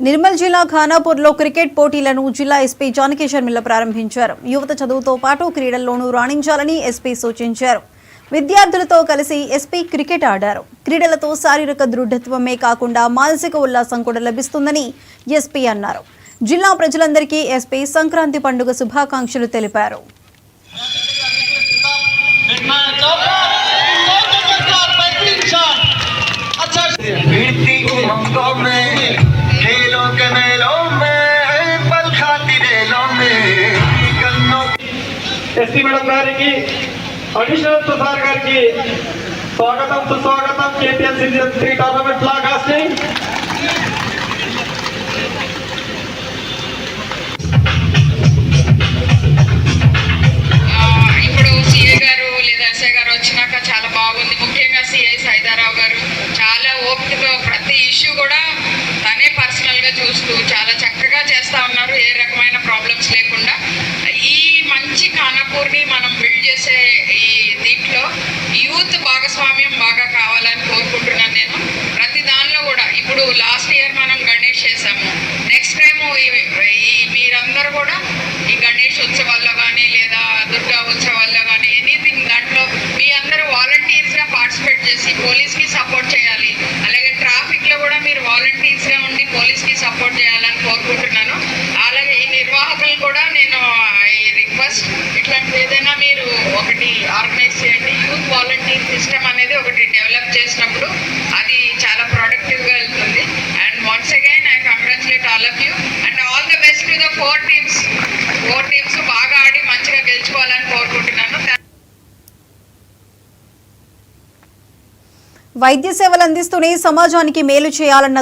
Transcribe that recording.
నిర్మల్ జిల్లా ఖానాపూర్లో క్రికెట్ పోటీలను జిల్లా ఎస్పీ జానకి శర్మిల ప్రారంభించారు. యువత చదువుతో పాటు క్రీడల్లోనూ రాణించాలని ఎస్పీ సూచించారు. విద్యార్థులతో కలిసి ఎస్పీ క్రికెట్ ఆడారు. క్రీడలతో శారీరక దృఢత్వమే కాకుండా మానసిక ఉల్లాసం కూడా లభిస్తుందని ఎస్పీ అన్నారు. జిల్లా ప్రజలందరికీ ఎస్పీ సంక్రాంతి పండుగ శుభాకాంక్షలు తెలిపారు. ఎస్పీ మేడం గారికి, అడిషనల్ ప్రసాద్ గారికి స్వాగతం సుస్వాగతం. KPL season 3 tournament flag hastening. ఇప్పుడు సిఐ గారు లేదా ఎస్ఐ గారు వచ్చినాక చాలా బాగుంది. ముఖ్యంగా సిఐ సైదారావు గారు చాలా ఓపికతో ప్రతి ఇష్యూ కూడా తనే పర్సనల్గా చూస్తూ చాలా చక్కగా చేస్తూ ఉన్నారు. ఏ రకమైన ప్రాబ్లమ్స్ లేకుండా ఈ మంచి ఖానాపూర్ని మనం బిల్డ్ చేసే ఈ దీంట్లో యూత్ భాగస్వామ్యం బాగా కావాలని కోరుకుంటున్నాను. నేను ప్రతి దానిలో కూడా ఇప్పుడు లాస్ట్ ఇయర్ మనం గణేష్ చేసాము. నెక్స్ట్ టైము మీరందరూ కూడా ఈ గణేష్ ఉత్సవాల్లో కానీ లేదా దుర్గా ఉత్సవాల్లో కానీ ఎనీథింగ్ దాంట్లో మీ అందరూ వాలంటీర్స్గా పార్టిసిపేట్ చేసి పోలీస్కి సపోర్ట్ చేయాలి. అలాగే ట్రాఫిక్లో కూడా మీరు వాలంటీర్స్గా ఉండి పోలీస్కి సపోర్ట్ చేయాలని కోరుకుంటున్నాను. అలాగే ఈ నిర్వాహకులు కూడా నేను రిక్వెస్ట్, ఇట్లాంటిది ఏదైనా మీరు ఒకటి ఆర్గనైజ్ చేయండి. యూత్ వాలంటీర్ సిస్టమ్ అనేది ఒకటి డెవలప్ చేసినప్పుడు అది చాలా ప్రొడక్టివ్గా వెళ్తుంది. And once again I congratulate all of you and all the best to the four teams బాగా ఆడి మంచిగా గెలుచుకోవాలని కోరుకుంటున్నాను. వైద్య సేవలు అందిస్తూనే సమాజానికి మేలు చేయాలన్న